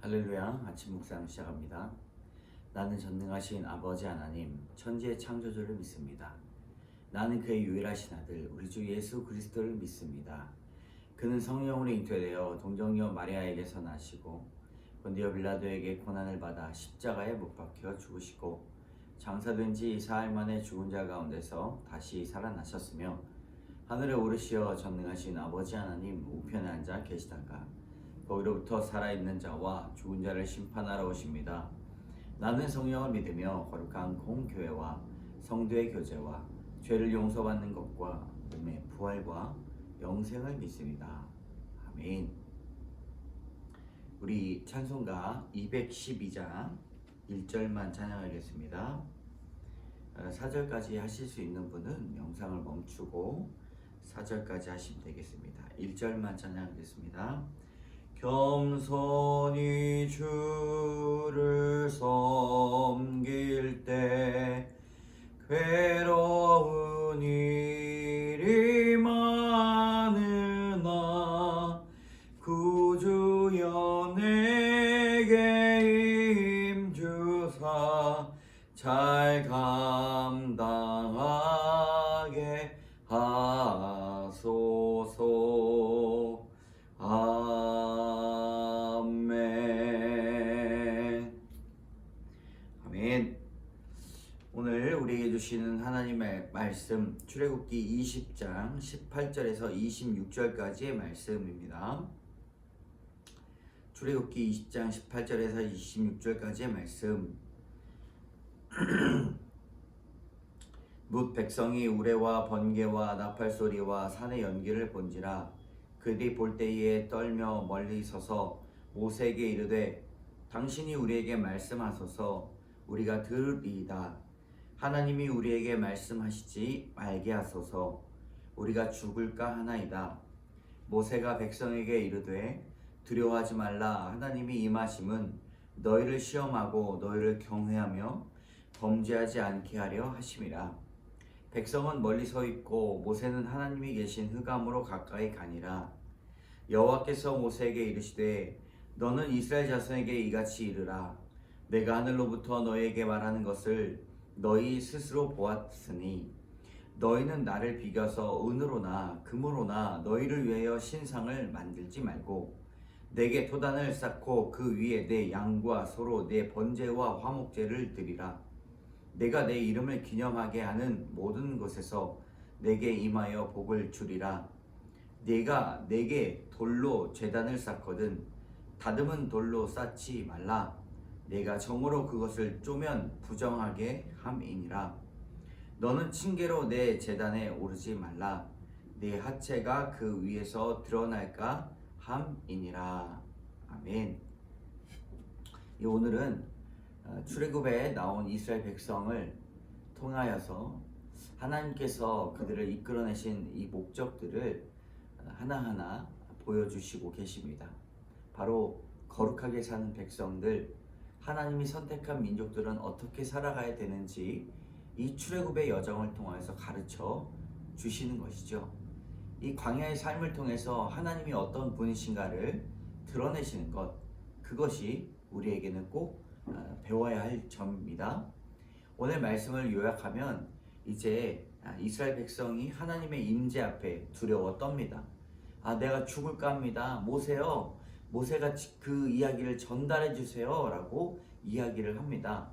할렐루야. 아침 묵상 시작합니다. 나는 전능하신 아버지 하나님 천지의 창조주를 믿습니다. 나는 그의 유일하신 아들 우리 주 예수 그리스도를 믿습니다. 그는 성령으로 잉태되어 동정녀 마리아에게서 나시고 본디오 빌라도에게 고난을 받아 십자가에 못 박혀 죽으시고 장사된 지 사흘 만에 죽은 자 가운데서 다시 살아나셨으며 하늘에 오르시어 전능하신 아버지 하나님 우편에 앉아 계시다가 거기로부터 살아있는 자와 죽은 자를 심판하러 오십니다. 나는 성령을 믿으며 거룩한 공교회와 성도의 교제와 죄를 용서받는 것과 몸의 부활과 영생을 믿습니다. 아멘. 우리 찬송가 212장 1절만 찬양하겠습니다. 4절까지 하실 수 있는 분은 영상을 멈추고 4절까지 하시면 되겠습니다. 1절만 찬양하겠습니다. 겸손히 주를 섬길 때 괴로운 일이 많으나 구주여 내게 힘주사 잘 감당하게 하소서. 아멘. 아멘. 오늘 우리에게 주시는 하나님의 말씀 출애굽기 20장 18절에서 26절까지의 말씀입니다. 출애굽기 20장 18절에서 26절까지의 말씀. 뭇 백성이 우레와 번개와 나팔 소리와 산의 연기를 본지라 그들이 볼 때에 떨며 멀리 서서 모세에게 이르되 당신이 우리에게 말씀하소서 우리가 들으리이다. 하나님이 우리에게 말씀하시지 말게 하소서. 우리가 죽을까 하나이다. 모세가 백성에게 이르되 두려워하지 말라. 하나님이 임하심은 너희를 시험하고 너희를 경외하며 범죄하지 않게 하려 하심이라. 백성은 멀리 서 있고 모세는 하나님이 계신 흑암으로 가까이 가니라. 여호와께서 모세에게 이르시되 너는 이스라엘 자손에게 이같이 이르라. 내가 하늘로부터 너희에게 말하는 것을 너희 스스로 보았으니 너희는 나를 비겨서 은으로나 금으로나 너희를 위하여 신상을 만들지 말고 내게 토단을 쌓고 그 위에 내 양과 소로 내 번제와 화목제를 드리라. 내가 내 이름을 기념하게 하는 모든 곳에서 내게 임하여 복을 주리라. 내가 내게 돌로 제단을 쌓거든 다듬은 돌로 쌓지 말라. 내가 정으로 그것을 쪼면 부정하게 함이니라. 너는 층계로 내 제단에 오르지 말라. 내 하체가 그 위에서 드러날까 함이니라. 아멘. 오늘은 출애굽에 나온 이스라엘 백성을 통하여서 하나님께서 그들을 이끌어내신 이 목적들을 하나하나 보여주시고 계십니다. 바로 거룩하게 사는 백성들, 하나님이 선택한 민족들은 어떻게 살아가야 되는지 이 출애굽의 여정을 통해서 가르쳐 주시는 것이죠. 이 광야의 삶을 통해서 하나님이 어떤 분이신가를 드러내시는 것, 그것이 우리에게는 꼭 배워야 할 점입니다. 오늘 말씀을 요약하면 이제 이스라엘 백성이 하나님의 임재 앞에 두려워 떱니다. 내가 죽을까 합니다. 모세요, 모세가 그 이야기를 전달해 주세요 라고 이야기를 합니다.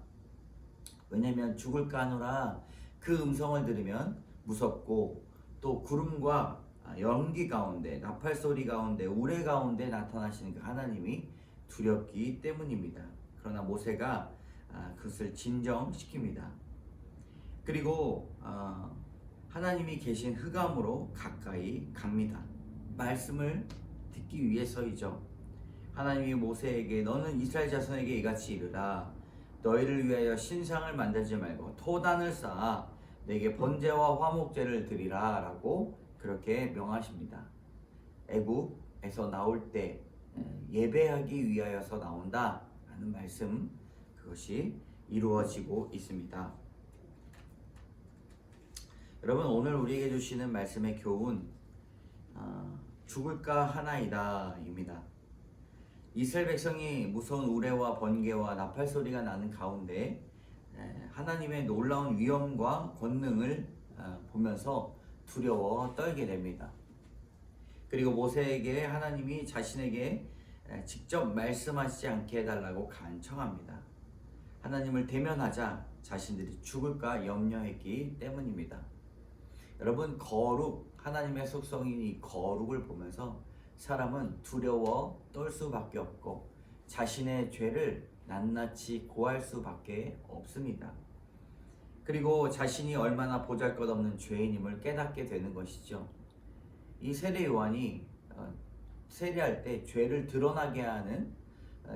왜냐하면 죽을까 하노라 그 음성을 들으면 무섭고 또 구름과 연기 가운데 나팔 소리 가운데 우레 가운데 나타나시는 그 하나님이 두렵기 때문입니다. 그러나 모세가 그것을 진정시킵니다. 그리고 하나님이 계신 흑암으로 가까이 갑니다. 말씀을 듣기 위해서이죠. 하나님이 모세에게 너는 이스라엘 자손에게 이같이 이르라. 너희를 위하여 신상을 만들지 말고 토단을 쌓아 내게 번제와 화목제를 드리라 라고 그렇게 명하십니다. 애굽에서 나올 때 예배하기 위하여서 나온다 라는 말씀, 그것이 이루어지고 있습니다. 여러분, 오늘 우리에게 주시는 말씀의 교훈, 죽을까 하나이다 입니다. 이스라엘 백성이 무서운 우레와 번개와 나팔 소리가 나는 가운데 하나님의 놀라운 위엄과 권능을 보면서 두려워 떨게 됩니다. 그리고 모세에게 하나님이 자신에게 직접 말씀하시지 않게 해달라고 간청합니다. 하나님을 대면하자 자신들이 죽을까 염려했기 때문입니다. 여러분, 거룩, 하나님의 속성인 이 거룩을 보면서 사람은 두려워 떨 수밖에 없고 자신의 죄를 낱낱이 고할 수밖에 없습니다. 그리고 자신이 얼마나 보잘것없는 죄인임을 깨닫게 되는 것이죠. 이 세례 요한이 세례할 때 죄를 드러나게 하는,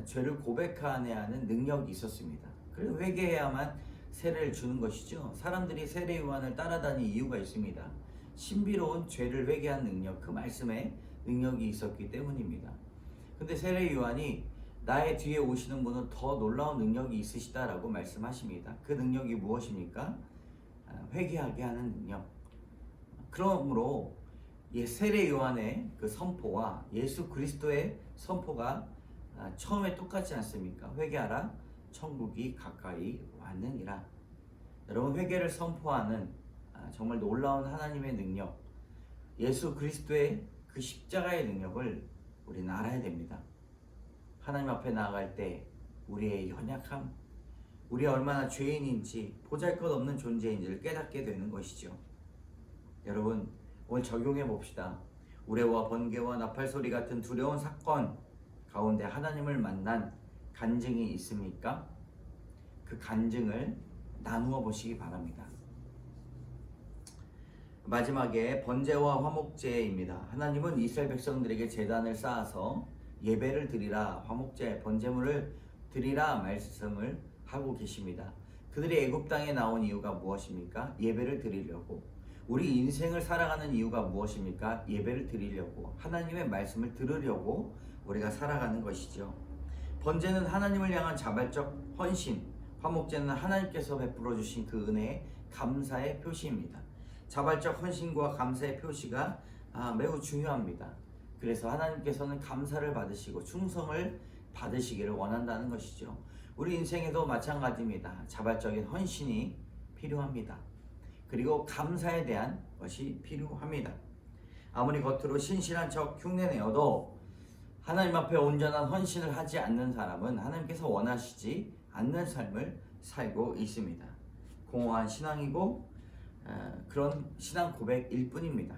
죄를 고백하게 하는 능력이 있었습니다. 그리고 회개해야만 세례를 주는 것이죠. 사람들이 세례 요한을 따라다니는 이유가 있습니다. 신비로운 죄를 회개한 능력, 그 말씀에 능력이 있었기 때문입니다. 근데 세례 요한이 나의 뒤에 오시는 분은 더 놀라운 능력이 있으시다라고 말씀하십니다. 그 능력이 무엇입니까? 회개하게 하는 능력. 그러므로 세례 요한의 그 선포와 예수 그리스도의 선포가 처음에 똑같지 않습니까? 회개하라, 천국이 가까이 왔느니라. 여러분, 회개를 선포하는 정말 놀라운 하나님의 능력, 예수 그리스도의 그 십자가의 능력을 우리는 알아야 됩니다. 하나님 앞에 나아갈 때 우리의 연약함, 우리 얼마나 죄인인지 보잘것없는 존재인지를 깨닫게 되는 것이죠. 여러분, 오늘 적용해 봅시다. 우레와 번개와 나팔 소리 같은 두려운 사건 가운데 하나님을 만난 간증이 있습니까? 그 간증을 나누어 보시기 바랍니다. 마지막에 번제와 화목제입니다. 하나님은 이스라엘 백성들에게 제단을 쌓아서 예배를 드리라, 화목제, 번제물을 드리라 말씀을 하고 계십니다. 그들이 애굽 땅에 나온 이유가 무엇입니까? 예배를 드리려고. 우리 인생을 살아가는 이유가 무엇입니까? 예배를 드리려고, 하나님의 말씀을 들으려고 우리가 살아가는 것이죠. 번제는 하나님을 향한 자발적 헌신, 화목제는 하나님께서 베풀어 주신 그 은혜의 감사의 표시입니다. 자발적 헌신과 감사의 표시가 매우 중요합니다. 그래서 하나님께서는 감사를 받으시고 충성을 받으시기를 원한다는 것이죠. 우리 인생에도 마찬가지입니다. 자발적인 헌신이 필요합니다. 그리고 감사에 대한 것이 필요합니다. 아무리 겉으로 신실한 척 흉내내어도 하나님 앞에 온전한 헌신을 하지 않는 사람은 하나님께서 원하시지 않는 삶을 살고 있습니다. 공허한 신앙이고 그런 신앙 고백일 뿐입니다.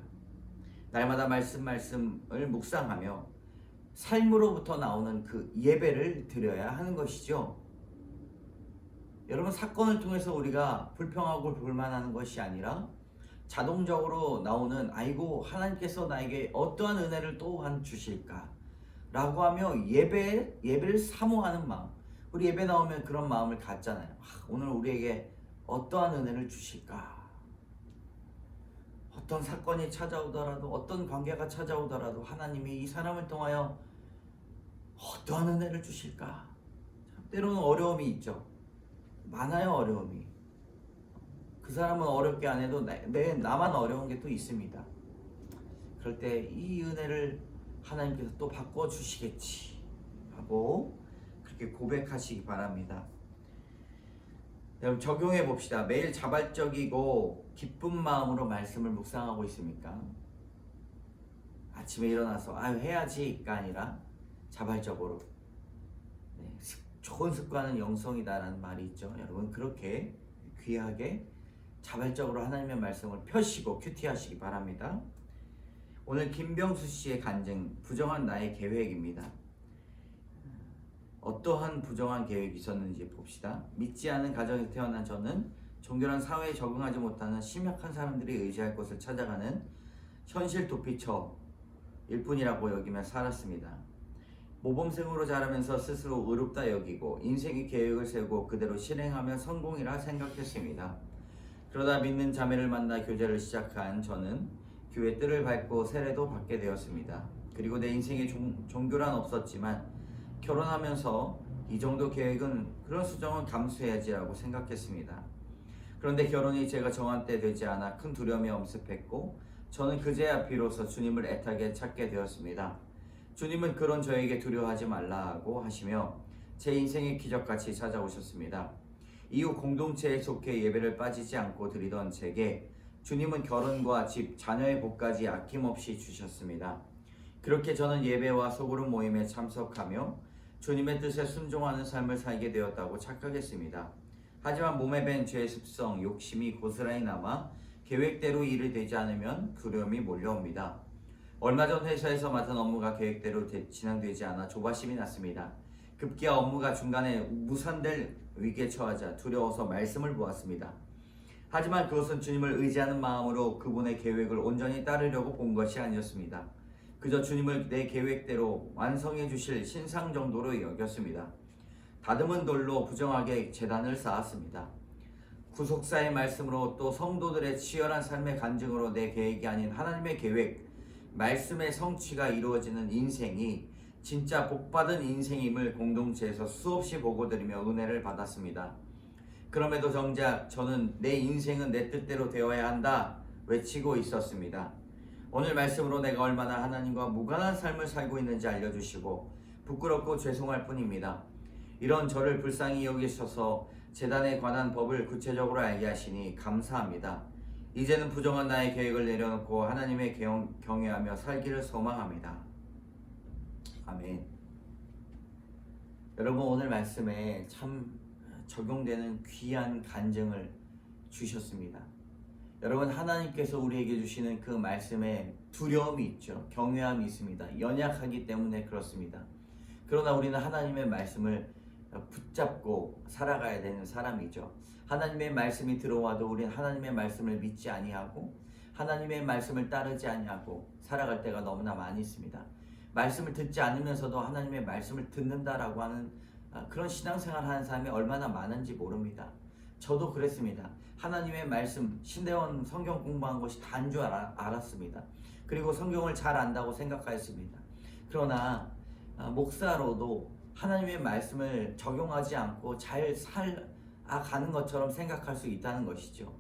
날마다 말씀을 묵상하며 삶으로부터 나오는 그 예배를 드려야 하는 것이죠. 여러분, 사건을 통해서 우리가 불평하고 불만하는 것이 아니라 자동적으로 나오는 아이고 하나님께서 나에게 어떠한 은혜를 또한 주실까 라고 하며 예배를 사모하는 마음. 우리 예배 나오면 그런 마음을 갖잖아요. 오늘 우리에게 어떠한 은혜를 주실까. 어떤 사건이 찾아오더라도, 어떤 관계가 찾아오더라도 하나님이 이 사람을 통하여 어떠한 은혜를 주실까. 때로는 어려움이 있죠. 많아요, 어려움이. 그 사람은 어렵게 안 해도 나만 어려운 게 또 있습니다. 그럴 때 이 은혜를 하나님께서 또 바꿔주시겠지 하고 그렇게 고백하시기 바랍니다. 여러분, 적용해 봅시다. 매일 자발적이고 기쁜 마음으로 말씀을 묵상하고 있습니까? 아침에 일어나서 해야지가 아니라 자발적으로. 좋은 습관은 영성이다라는 말이 있죠. 여러분, 그렇게 귀하게 자발적으로 하나님의 말씀을 펴시고 큐티하시기 바랍니다. 오늘 김병수 씨의 간증, 부정한 나의 계획입니다. 어떠한 부정한 계획이 있었는지 봅시다. 믿지 않은 가정에서 태어난 저는 정결한 사회에 적응하지 못하는 심약한 사람들이 의지할 곳을 찾아가는 현실 도피처일 뿐이라고 여기며 살았습니다. 모범생으로 자라면서 스스로 의롭다 여기고 인생의 계획을 세우고 그대로 실행하면 성공이라 생각했습니다. 그러다 믿는 자매를 만나 교제를 시작한 저는 교회 뜰을 밟고 세례도 받게 되었습니다. 그리고 내 인생에 종교란 없었지만 결혼하면서 이 정도 계획은, 그런 수정은 감수해야지라고 생각했습니다. 그런데 결혼이 제가 정한 때 되지 않아 큰 두려움이 엄습했고 저는 그제야 비로소 주님을 애타게 찾게 되었습니다. 주님은 그런 저에게 두려워하지 말라고 하시며 제 인생의 기적같이 찾아오셨습니다. 이후 공동체에 속해 예배를 빠지지 않고 드리던 제게 주님은 결혼과 집, 자녀의 복까지 아낌없이 주셨습니다. 그렇게 저는 예배와 소그룹 모임에 참석하며 주님의 뜻에 순종하는 삶을 살게 되었다고 착각했습니다. 하지만 몸에 밴 죄의 습성, 욕심이 고스란히 남아 계획대로 일이 되지 않으면 두려움이 몰려옵니다. 얼마 전 회사에서 맡은 업무가 계획대로 진행되지 않아 조바심이 났습니다. 급기야 업무가 중간에 무산될 위기에 처하자 두려워서 말씀을 보았습니다. 하지만 그것은 주님을 의지하는 마음으로 그분의 계획을 온전히 따르려고 본 것이 아니었습니다. 그저 주님을 내 계획대로 완성해 주실 신상 정도로 여겼습니다. 다듬은 돌로 부정하게 제단을 쌓았습니다. 구속사의 말씀으로 또 성도들의 치열한 삶의 간증으로 내 계획이 아닌 하나님의 계획, 말씀의 성취가 이루어지는 인생이 진짜 복받은 인생임을 공동체에서 수없이 보고드리며 은혜를 받았습니다. 그럼에도 정작 저는 내 인생은 내 뜻대로 되어야 한다 외치고 있었습니다. 오늘 말씀으로 내가 얼마나 하나님과 무관한 삶을 살고 있는지 알려주시고 부끄럽고 죄송할 뿐입니다. 이런 저를 불쌍히 여기셔서 제단에 관한 법을 구체적으로 알게 하시니 감사합니다. 이제는 부정한 나의 계획을 내려놓고 하나님의 경외하며 살기를 소망합니다. 아멘. 여러분, 오늘 말씀에 참 적용되는 귀한 간증을 주셨습니다. 여러분, 하나님께서 우리에게 주시는 그 말씀에 두려움이 있죠. 경외함이 있습니다. 연약하기 때문에 그렇습니다. 그러나 우리는 하나님의 말씀을 붙잡고 살아가야 되는 사람이죠. 하나님의 말씀이 들어와도 우리는 하나님의 말씀을 믿지 아니하고 하나님의 말씀을 따르지 아니하고 살아갈 때가 너무나 많이 있습니다. 말씀을 듣지 않으면서도 하나님의 말씀을 듣는다라고 하는 그런 신앙생활 하는 사람이 얼마나 많은지 모릅니다. 저도 그랬습니다. 하나님의 말씀, 신대원 성경 공부한 것이 다인 줄 알았습니다. 그리고 성경을 잘 안다고 생각하였습니다. 그러나 목사로도 하나님의 말씀을 적용하지 않고 잘 살아가는 것처럼 생각할 수 있다는 것이죠.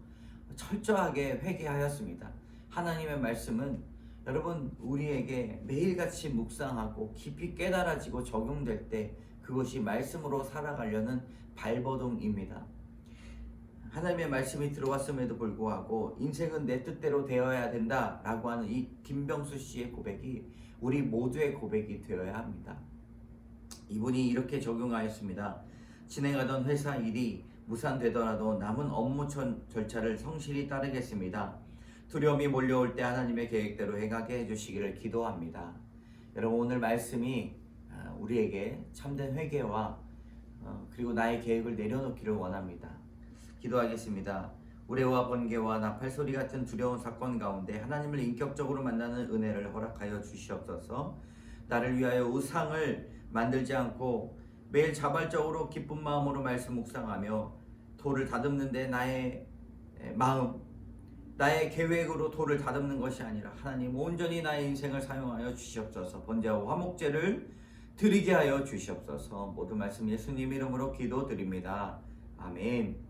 철저하게 회개하였습니다. 하나님의 말씀은 여러분, 우리에게 매일같이 묵상하고 깊이 깨달아지고 적용될 때 그것이 말씀으로 살아가려는 발버둥입니다. 하나님의 말씀이 들어왔음에도 불구하고 인생은 내 뜻대로 되어야 된다라고 하는 이 김병수 씨의 고백이 우리 모두의 고백이 되어야 합니다. 이분이 이렇게 적용하였습니다. 진행하던 회사 일이 무산되더라도 남은 업무 절차를 성실히 따르겠습니다. 두려움이 몰려올 때 하나님의 계획대로 행하게 해주시기를 기도합니다. 여러분, 오늘 말씀이 우리에게 참된 회개와 그리고 나의 계획을 내려놓기를 원합니다. 기도하겠습니다. 우레와 번개와 나팔소리 같은 두려운 사건 가운데 하나님을 인격적으로 만나는 은혜를 허락하여 주시옵소서. 나를 위하여 우상을 만들지 않고 매일 자발적으로 기쁜 마음으로 말씀 묵상하며 돌을 다듬는데 나의 마음, 나의 계획으로 돌을 다듬는 것이 아니라 하나님 온전히 나의 인생을 사용하여 주시옵소서. 번제와 화목제를 드리게 하여 주시옵소서. 모든 말씀 예수님 이름으로 기도드립니다. 아멘.